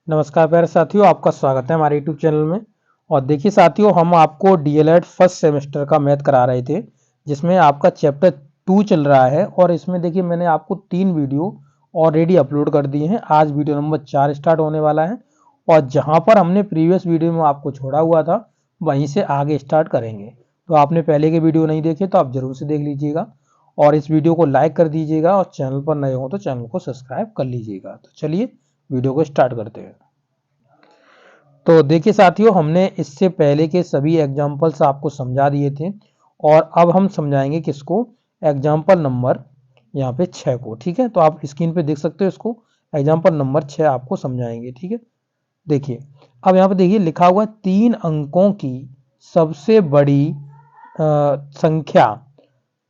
नमस्कार प्यारे साथियों, आपका स्वागत है हमारे यूट्यूब चैनल में। और देखिए साथियों, हम आपको डीएलएड फर्स्ट सेमेस्टर का मैथ करा रहे थे, जिसमें आपका चैप्टर 2 चल रहा है। और इसमें देखिए मैंने आपको 3 वीडियो ऑलरेडी अपलोड कर दिए हैं। आज वीडियो नंबर 4 स्टार्ट होने वाला है और जहां पर हमने प्रीवियस वीडियो में आपको छोड़ा हुआ था वहीं से आगे स्टार्ट करेंगे। तो आपने पहले के वीडियो नहीं देखे तो आप जरूर से देख लीजिएगा और इस वीडियो को लाइक कर दीजिएगा और चैनल पर नए हो तो चैनल को सब्सक्राइब कर लीजिएगा। तो चलिए वीडियो को स्टार्ट करते हैं। तो देखिए साथियों, हमने इससे पहले के सभी एग्जाम्पल्स आपको समझा दिए थे और अब हम समझाएंगे किसको, एग्जाम्पल नंबर यहाँ पे 6 को। ठीक है, तो आप स्क्रीन पे देख सकते हो इसको, एग्जाम्पल नंबर 6 आपको समझाएंगे। ठीक है, देखिए अब यहाँ पे देखिए लिखा हुआ 3 अंकों की सबसे बड़ी संख्या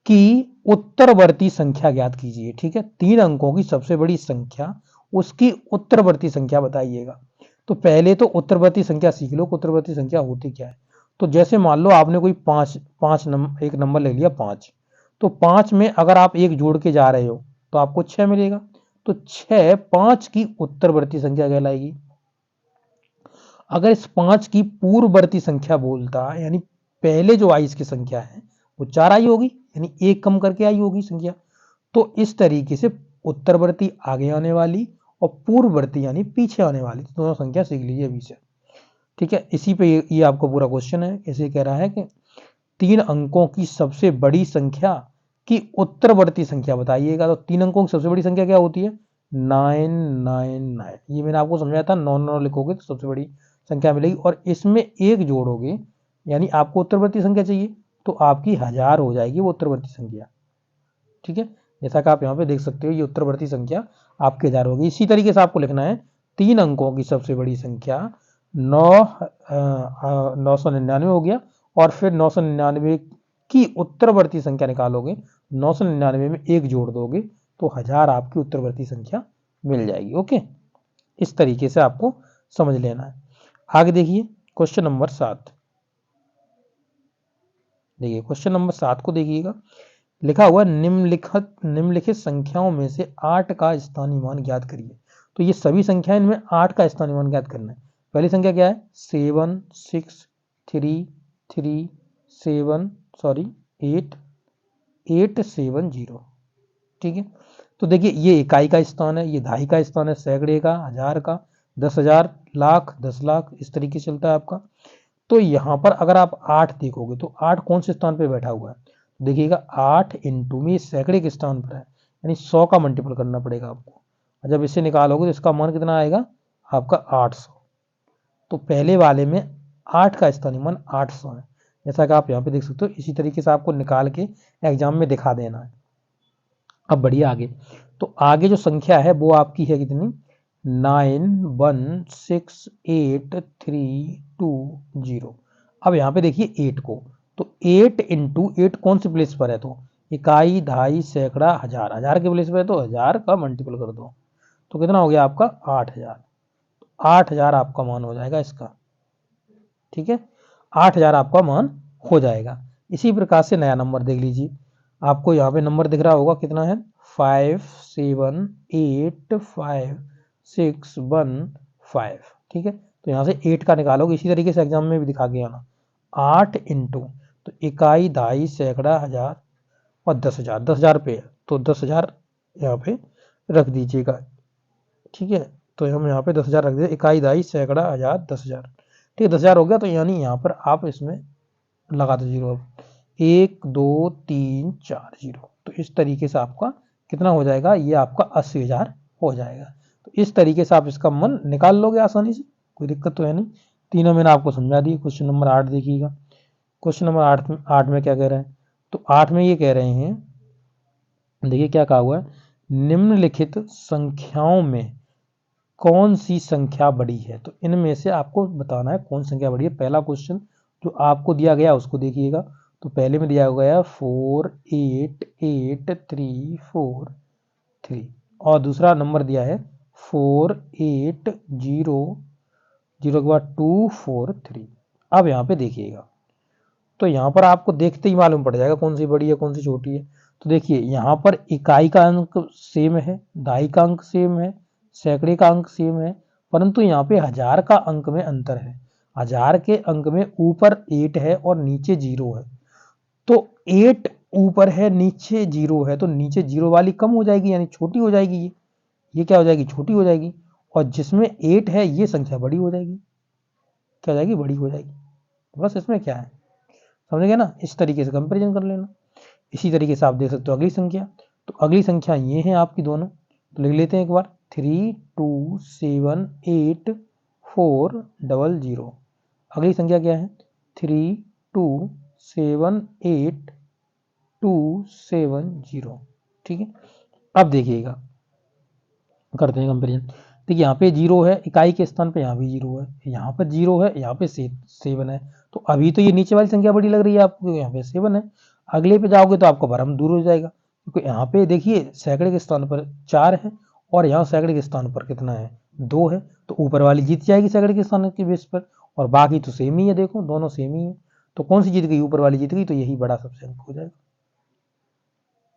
की उत्तरवर्ती संख्या ज्ञात कीजिए। ठीक है, 3 अंकों की सबसे बड़ी संख्या, उसकी उत्तरवर्ती संख्या बताइएगा। तो पहले तो उत्तरवर्ती संख्या सीख लो, उत्तरवर्ती संख्या होती क्या है। तो जैसे मान लो आपने कोई एक नंबर ले लिया 5, तो 5 में अगर आप एक जोड़ के जा रहे हो तो आपको 6 मिलेगा। तो 6 5 की उत्तरवर्ती संख्या कहलाएगी। अगर इस 5 की पूर्ववर्ती संख्या बोलता, यानी पहले जो आई इसकी संख्या है वो 4 आई होगी, यानी एक कम करके आई होगी संख्या। तो इस तरीके से उत्तरवर्ती आगे आने वाली और पूर्ववर्ती यानी पीछे आने वाली दोनों संख्या सीख लीजिए अभी से। ठीक है, इसी पे ये आपको पूरा क्वेश्चन है। इसे कह रहा है कि 3 अंकों की सबसे बड़ी संख्या की उत्तरवर्ती संख्या बताइएगा। तो 3 अंकों की सबसे बड़ी संख्या क्या होती है? 999। ये मैंने आपको समझाया था, 9 लिखोगे तो सबसे बड़ी संख्या मिलेगी और इसमें एक जोड़ोगे, यानी आपको उत्तरवर्ती संख्या चाहिए तो आपकी 1000 हो जाएगी वो उत्तरवर्ती संख्या। ठीक है, जैसा कि आप यहाँ पे देख सकते हो ये उत्तरवर्ती संख्या आपके 1000 होगी। इसी तरीके से आपको लिखना है 3 अंकों की सबसे बड़ी संख्या 999 हो गया और फिर 999 की उत्तरवर्ती संख्या निकालोगे, 999 में एक जोड़ दोगे तो 1000 आपकी उत्तरवर्ती संख्या मिल जाएगी। ओके, इस तरीके से आपको समझ लेना है। आगे देखिए क्वेश्चन नंबर 7। देखिए क्वेश्चन नंबर 7 को देखिएगा, लिखा हुआ निम्नलिखित संख्याओं में से 8 का स्थानीय मान ज्ञात करिए। तो ये सभी संख्याएं, इनमें 8 का स्थानीय मान ज्ञात करना है। पहली संख्या क्या है? 7 6 3 3 7 सॉरी 8 8 7 0। ठीक है, तो देखिए ये इकाई का स्थान है, ये दहाई का स्थान है, सैकड़े का, हजार का, 10,000, लाख, 10 लाख, इस तरीके से चलता है आपका। तो यहाँ पर अगर आप 8 देखोगे तो 8 कौन से स्थान पे बैठा हुआ है? देखिएगा 8 इंटू में सैकड़े के स्थान पर है, यानी 100 का मल्टीपल करना पड़ेगा आपको। और जब इसे निकालोगे तो इसका मान कितना आएगा आपका? 800। तो पहले वाले में 8 का स्थानीय मान 800 है, जैसा कि आप यहाँ पे देख सकते हो। इसी तरीके से आपको निकाल के एग्जाम में दिखा देना है। अब बढ़िया आगे, तो आगे जो संख्या है वो आपकी है कितनी? 916832 अब यहाँ पे देखिए 8 को, तो 8 इंटू 8 कौन से प्लेस पर है? तो इकाई, दहाई, सैकड़ा, हजार, हजार के प्लेस पर है तो 1000 का मल्टीपल कर दो तो कितना हो गया आपका? 8000। 8000 आपका मान हो जाएगा इसका। ठीक है, 8000 आपका मान हो जाएगा। इसी प्रकार से नया नंबर देख लीजिए, आपको यहाँ पे नंबर दिख रहा होगा कितना है? 57856115। ठीक है, तो यहाँ से 8 का निकालोगे, इसी तरीके से एग्जाम में भी दिखा के आना। 8 इंटू, तो इकाई, दहाई, सैकड़ा, हजार और 10,000, 10,000 पे है तो 10,000 यहाँ पे रख दीजिएगा। ठीक है, तो हम यहाँ पे 10,000 रख दे, इकाई, दहाई, सैकड़ा, हजार, 10,000। ठीक है, 10,000 हो गया, तो यानी यहाँ पर आप इसमें लगा दो जीरो। अब 1 2 3 4 जीरो, तो इस तरीके से आपका कितना हो जाएगा? ये आपका 80,000 हो जाएगा। तो इस तरीके से आप इसका मन निकाल लोगे आसानी से, कोई दिक्कत तो है नहीं। तीनों मैंने आपको समझा दी। क्वेश्चन नंबर 8 देखिएगा, क्वेश्चन नंबर 8 में क्या कह रहे हैं? तो 8 में ये कह रहे हैं, देखिए क्या कहा हुआ है, निम्नलिखित संख्याओं में कौन सी संख्या बड़ी है? तो इनमें से आपको बताना है कौन संख्या बड़ी है। पहला क्वेश्चन जो आपको दिया गया उसको देखिएगा, तो पहले में दिया गया 488343 और दूसरा नंबर दिया है 4800 के बाद 243। अब यहाँ पे देखिएगा, तो यहाँ पर आपको देखते ही मालूम पड़ जाएगा कौन सी बड़ी है कौन सी छोटी है। तो देखिए यहाँ पर इकाई का अंक सेम है, दहाई का अंक सेम है, सैकड़े का अंक सेम है, परंतु यहाँ पे 1000 का अंक में अंतर है। 1000 के अंक में ऊपर 8 है और नीचे 0 है, तो 8 ऊपर है नीचे 0 है, तो नीचे 0 वाली कम हो जाएगी यानी छोटी हो जाएगी, ये क्या हो जाएगी, छोटी हो जाएगी। और जिसमें 8 है ये संख्या बड़ी हो जाएगी, क्या हो जाएगी, बड़ी हो जाएगी। बस इसमें क्या है, समझ गए ना, इस तरीके से कंपेरिजन कर लेना। इसी तरीके से आप देख सकते हो अगली संख्या। तो अगली संख्या ये है आपकी दोनों, तो लिख लेते हैं एक बार, 327840। अगली संख्या क्या है, 327827 ठीक है। अब देखिएगा, करते हैं कंपेरिजन। देखिए यहाँ पे 0 है, इकाई के स्थान पे यहाँ भी 0 है, यहाँ पर 0 है, यहाँ पे 7 है, तो अभी तो ये नीचे वाली संख्या बड़ी लग रही है आपको, यहाँ पे 7 है। अगले पे जाओगे तो आपका भ्रम दूर हो जाएगा, क्योंकि यहाँ पे देखिए सैकड़े के स्थान पर 4 है और यहाँ सैकड़े के स्थान पर कितना है, 2 है, तो ऊपर वाली जीत जाएगी सैकड़े के स्थान के बेस पर, और बाकी तो सेम ही है, देखो दोनों सेम ही है, तो कौन सी जीत गई, ऊपर वाली जीत गई, तो यही बड़ा सबसे अंक हो जाएगा।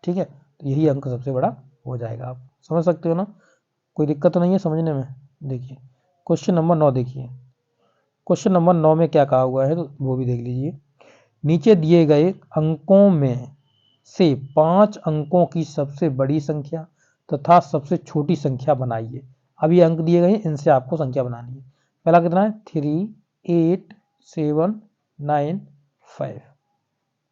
ठीक है, तो यही अंक सबसे बड़ा हो जाएगा। आप समझ सकते हो ना, कोई दिक्कत तो नहीं है समझने में। देखिए क्वेश्चन नंबर 9 देखिए, क्वेश्चन नंबर 9 में क्या कहा हुआ है तो वो भी देख लीजिए। नीचे दिए गए अंकों में से 5 अंकों की सबसे बड़ी संख्या तथा सबसे छोटी संख्या बनाइए। अब ये अंक दिए गए हैं, इनसे आपको संख्या बनानी है। पहला कितना है, 38795,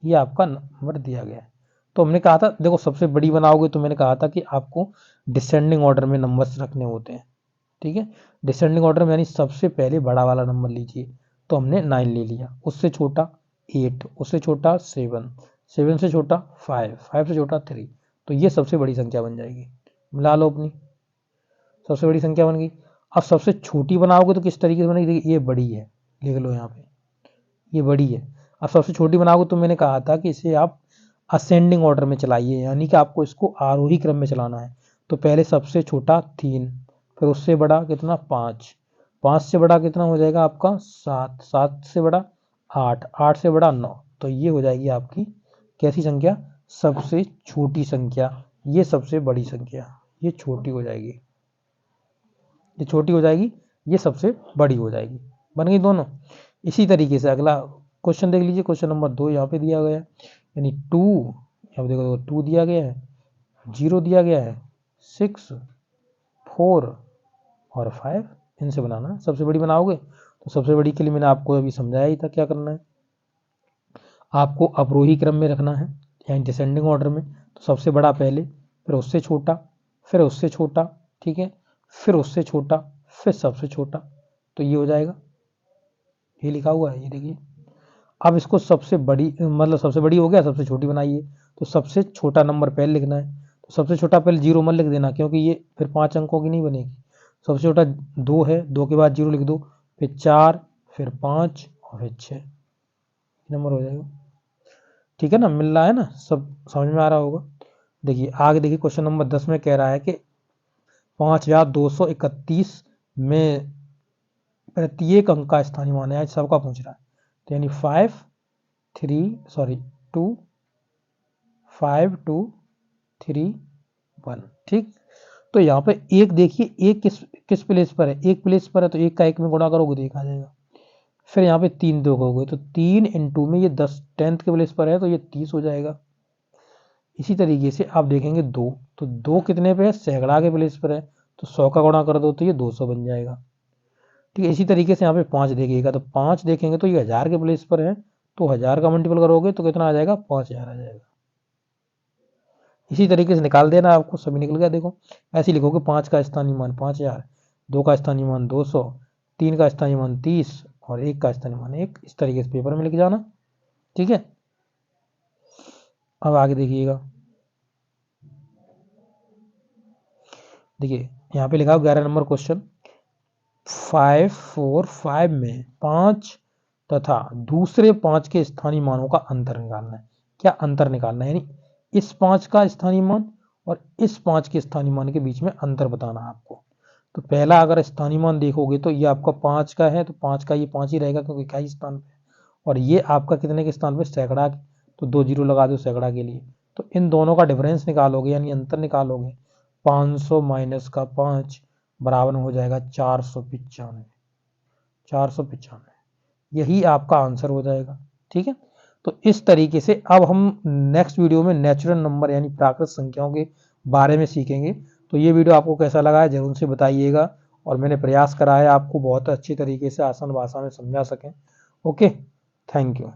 ये आपका नंबर दिया गया है। तो हमने कहा था देखो सबसे बड़ी बनाओगे तो मैंने कहा था कि आपको डिसेंडिंग ऑर्डर में नंबर्स रखने होते हैं। ठीक है, डिसेंडिंग ऑर्डर में यानी सबसे पहले बड़ा वाला नंबर लीजिए, तो हमने 9 ले लिया, उससे छोटा 8, उससे छोटा 7, 7 से छोटा 5, 5 से छोटा 3, तो ये सबसे बड़ी संख्या बन जाएगी। मिला लो अपनी, सबसे बड़ी संख्या बन गई। अब सबसे छोटी बनाओगे तो किस तरीके से बनेगी, देखिए ये बड़ी है, लिख लो यहाँ पे, ये बड़ी है। अब सबसे छोटी बनाओगे तो मैंने कहा था कि इसे आप असेंडिंग ऑर्डर में चलाइए, यानी कि आपको इसको आरोही क्रम में चलाना है। तो पहले सबसे छोटा 3, फिर उससे बड़ा कितना 5, 5 से बड़ा कितना हो जाएगा आपका 7, 7 से बड़ा 8, 8 से बड़ा 9, तो ये हो जाएगी आपकी कैसी संख्या, सबसे छोटी संख्या। ये सबसे बड़ी संख्या, ये छोटी हो जाएगी, ये छोटी हो जाएगी, ये सबसे बड़ी हो जाएगी। बन गई दोनों। इसी तरीके से अगला क्वेश्चन देख लीजिए, क्वेश्चन नंबर 2 यहाँ पे दिया गया है, यानी 2, यहाँ देखो 2 दिया गया है, 0 दिया गया है, 6, 4 और 5, इनसे बनाना है। सबसे बड़ी बनाओगे तो सबसे बड़ी के लिए मैंने आपको अभी समझाया ही था क्या करना है, आपको अवरोही क्रम में रखना है यानी डिसेंडिंग ऑर्डर में। तो सबसे बड़ा पहले, फिर उससे छोटा, फिर उससे छोटा, ठीक है, फिर उससे छोटा, फिर सबसे छोटा, तो ये हो जाएगा, ये लिखा हुआ है, ये देखिए। अब इसको सबसे बड़ी मतलब सबसे बड़ी हो गया, सबसे छोटी बनाइए, तो सबसे छोटा नंबर पहले लिखना है। तो सबसे छोटा पहले 0 मत लिख देना, क्योंकि ये फिर 5 अंकों की नहीं बनेगी। सबसे छोटा 2 है, 2 के बाद 0 लिख दो, फिर 4, फिर 5 और फिर 6 नंबर हो जाएगा। ठीक है ना, मिल रहा है ना, सब समझ में आ रहा होगा। देखिए आगे देखिए, क्वेश्चन नंबर 10 में कह रहा है कि 5231 में प्रत्येक अंक का स्थानीय मान है, सबका पूछ रहा है, तो यानी 2 5 2 3 1, ठीक। तो यहाँ पे एक देखिए, एक किस प्लेस पर है, एक प्लेस पर है, तो एक का एक में गुणा करोगे तो एक आ जाएगा। फिर यहाँ पे 3 देखोगे तो 3 × में ये 10 10th के प्लेस पर है, तो ये 30 हो जाएगा। इसी तरीके से आप देखेंगे 2, तो 2 कितने पे है, सैकड़ा के प्लेस पर है, तो 100 का गुणा कर दो तो ये 200 बन जाएगा। ठीक है, इसी तरीके से यहाँ पे 5 देखिएगा, तो 5 देखेंगे तो ये 1000 के प्लेस पर है, तो 1000 का मल्टीपल करोगे तो कितना आ जाएगा, 5000 आ जाएगा। इसी तरीके से निकाल देना, आपको सभी निकल गया। देखो ऐसे लिखोगे, 5 का स्थानीय मान 5000, 2 का स्थानीय मान 200, 3 का स्थानीय मान 30 और 1 का स्थानीय मान 1। इस तरीके से पेपर में लिख जाना। ठीक है, अब आगे देखिएगा, देखिए यहाँ पे लिखा 11 नंबर क्वेश्चन, 545 में 5 तथा दूसरे 5 के स्थानीय मानों का अंतर निकालना है। क्या अंतर निकालना है, यानी इस 5 का स्थानीय मान और इस 5 के स्थानीय मान के बीच में अंतर बताना है आपको। तो पहला अगर स्थानीय मान देखोगे तो ये आपका 5 का है, तो 5 का ये 5 ही रहेगा क्योंकि इकाई स्थान पे, और ये आपका कितने के स्थान पे, सैकड़ा, तो 2 जीरो लगा दो सैकड़ा के लिए। तो इन दोनों का डिफरेंस निकालोगे यानी अंतर निकालोगे, 500 माइनस का 5 बराबर हो जाएगा 495। 495 यही आपका आंसर हो जाएगा। ठीक है, तो इस तरीके से अब हम नेक्स्ट वीडियो में नेचुरल नंबर यानी प्राकृत संख्याओं के बारे में सीखेंगे। तो ये वीडियो आपको कैसा लगा है जरूर से बताइएगा, और मैंने प्रयास करा है आपको बहुत अच्छी तरीके से आसान भाषा में समझा सकें। Okay, thank you.